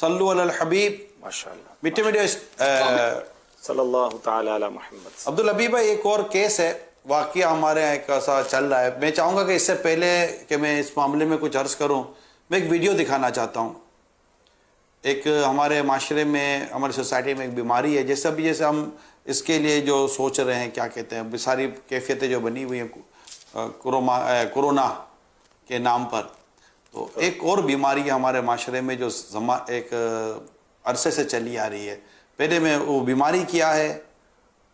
सल्लु अलल हबीब। माशाअल्लाह। मिट्टे मिट्टे सल्लल्लाहु ताला अला मुहम्मद। अब्दुल हबीब भाई, एक और केस है, वाकया हमारे यहाँ एक ऐसा चल रहा है। मैं चाहूँगा कि इससे पहले कि मैं इस मामले में कुछ अर्ज़ करूँ, मैं एक वीडियो दिखाना चाहता हूँ। एक हमारे माशरे में, हमारी सोसाइटी में एक बीमारी है, जैसे अभी जैसे हम इसके लिए जो सोच रहे हैं, क्या कहते हैं, सारी कैफियतें जो बनी हुई हैं कोरोना के नाम पर, तो एक और बीमारी है हमारे माशरे में जो एक अरसे से चली आ रही है। पहले मैं वो बीमारी क्या है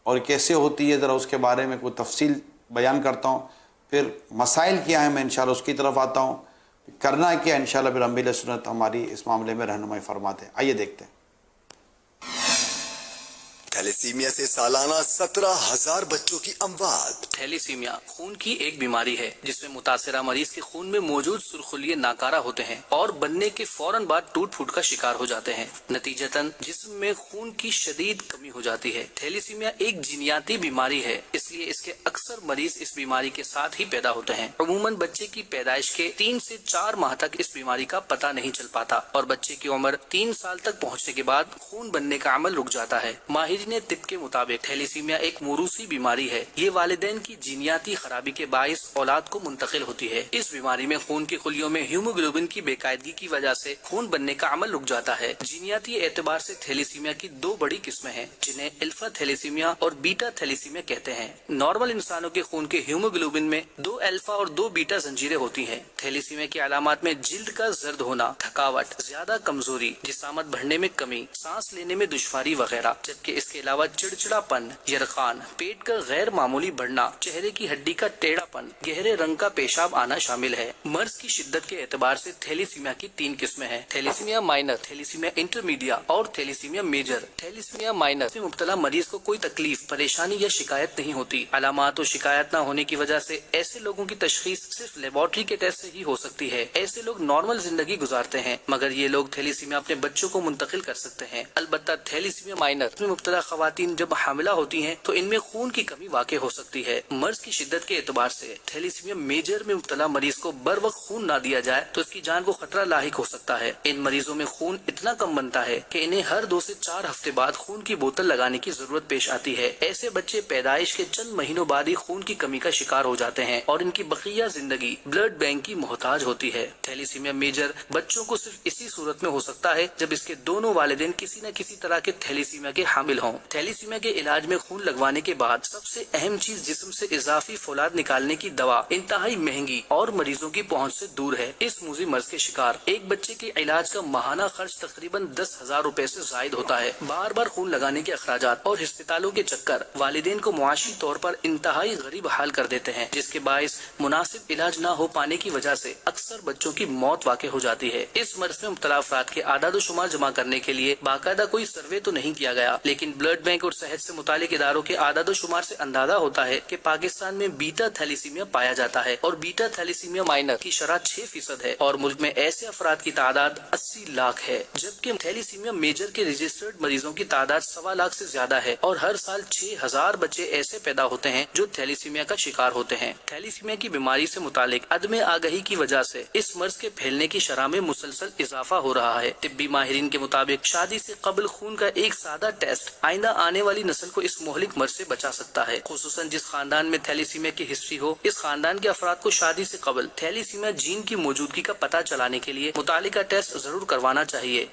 और कैसे होती है, ज़रा उसके बारे में कोई तफसील बयान करता हूँ। फिर मसाइल क्या है, मैं इंशाल्लाह उसकी तरफ आता हूँ। करना क्या इंशाल्लाह, फिर अमीर सुन्नत हमारी इस मामले में रहनुमाई फरमाते हैं। आइए देखते हैं। थैलेसीमिया से सालाना 17,000 बच्चों की अमवात। थैलेसीमिया खून की एक बीमारी है जिसमें मुतासिरा मरीज के खून में मौजूद सुरखुलिये नाकारा होते हैं और बनने के फौरन बाद टूट फूट का शिकार हो जाते हैं। नतीजतन जिस्म में खून की शदीद कमी हो जाती है। थैलेसीमिया एक जीनियाती बीमारी है, इसलिए इसके अक्सर मरीज इस बीमारी के साथ ही पैदा होते हैं। अमूमन बच्चे की पैदाइश के 3 से 4 माह तक इस बीमारी का पता नहीं चल पाता और बच्चे की उम्र 3 साल तक पहुँचने के बाद खून बनने का अमल रुक जाता है। माहिरीन तिब के मुताबिक थैलेसीमिया एक मोरूसी बीमारी है। ये वालिदैन की जीनियाती खराबी के बाइस औलाद को मुंतकिल होती है। इस बीमारी में खून की खुलियों में हीमोग्लोबिन की बेकायदगी की वजह से खून बनने का अमल रुक जाता है। जीनियाती एतबार से थैलेसीमिया की 2 बड़ी किस्में हैं, जिन्हें अल्फा थैलेसीमिया और बीटा थैलेसीमिया कहते हैं। नॉर्मल इंसानों के खून के हीमोग्लोबिन में 2 अल्फा और 2 बीटा जंजीरें होती हैं। थैलेसीमिया की अलामात में जिल्द का जर्द होना, थकावट, ज्यादा कमजोरी, जिस्मात बढ़ने में कमी, सांस लेने में दुश्वारी वगैरह, जबकि इसके अलावा चिड़चिड़ापन, यरखान, पेट का गैर मामूली बढ़ना, चेहरे की हड्डी का टेढ़ापन, गहरे रंग का पेशाब आना शामिल है। मर्ज की शिद्दत के एतबार से थैलेसीमिया की 3 किस्में हैं, थैलेसीमिया माइनर, थैलेसीमिया इंटरमीडिया और थैलेसीमिया मेजर। थैलेसीमिया माइनर में मुब्तला मरीज को कोई तकलीफ, परेशानी या शिकायत नहीं होती। अलामात और शिकायत न होने की वजह से ऐसे लोगों की तशखीस सिर्फ लेबोरेटरी के टेस्ट से ही हो सकती है। ऐसे लोग नॉर्मल जिंदगी गुजारते हैं, मगर ये लोग थैलेसीमिया अपने बच्चों को मुंतकिल कर सकते हैं। अलबत्ता थैलेसीमिया माइनर में मुब्तला खवातीन जब हामिला होती हैं तो इनमें खून की कमी वाक़ हो सकती है। मर्ज की शिद्दत के एतबार से थैलेसीमिया मेजर में मुब्तला मरीज को बर वक्त खून ना दिया जाए तो इसकी जान को खतरा लाहिक हो सकता है। इन मरीजों में खून इतना कम बनता है कि इन्हें हर 2 से 4 हफ्ते बाद खून की बोतल लगाने की जरूरत पेश आती है। ऐसे बच्चे पैदाइश के चंद महीनों बाद ही खून की कमी का शिकार हो जाते हैं और इनकी बकिया जिंदगी ब्लड बैंक की मोहताज होती है। थैलेसीमिया मेजर बच्चों को सिर्फ इसी सूरत में हो सकता है जब इसके दोनों वालिदैन किसी न किसी तरह के थैलेसीमिया के हामिल हों। थैलेसीमिया के इलाज में खून लगवाने के बाद सबसे अहम चीज जिस्म से इजाफी फौलाद निकालने की दवा इंतहाई महंगी और मरीजों की पहुंच से दूर है। इस मूजी मर्ज के शिकार एक बच्चे के इलाज का माहाना खर्च तकरीबन 10,000 रुपए से जायद होता है। बार बार खून लगाने के अखराजात और अस्पतालों के चक्कर वालिदैन को मुआशी तौर पर इंतहाई गरीब हाल कर देते हैं, जिसके बायस मुनासिब इलाज न हो पाने की वजह से अक्सर बच्चों की मौत वाक़ हो जाती है। इस मर्ज में मुब्तला अफराद के आदाद शुमार जमा करने के लिए बाकायदा कोई सर्वे तो नहीं किया गया, लेकिन ब्लड बैंक और सेहत से मुतालिक इदारों के आदाद शुमार से अंदाजा होता है कि पाकिस्तान में बीटा थैलेसीमिया पाया जाता है और बीटा थैलेसीमिया माइनर की शरह 6% है और मुल्क में ऐसे अफराद की तादाद 80 लाख है, जबकि थैलेसीमिया मेजर के रजिस्टर्ड मरीजों की तादाद 1.25 लाख से ज्यादा है और हर साल 6,000 बच्चे ऐसे पैदा होते हैं जो थैलेसीमिया का शिकार होते हैं। थैलेसीमिया की बीमारी से मुतालिक अदम आगही की वजह से इस मर्ज के फैलने की शरह में मुसलसल इजाफा हो रहा है। तिब्बी माहिरीन के मुताबिक शादी से कबल खून का एक सादा टेस्ट आइंदा आने वाली नस्ल को इस मोहलिक मर्ज से बचा सकता है। खुसूसन जिस खानदान में थैलेसीमिया की हिस्ट्री हो, इस खानदान के अफराद को शादी से कबल थैलेसीमिया जीन की मौजूदगी का पता चलाने के लिए मुतालिका टेस्ट जरूर करवाना चाहिए।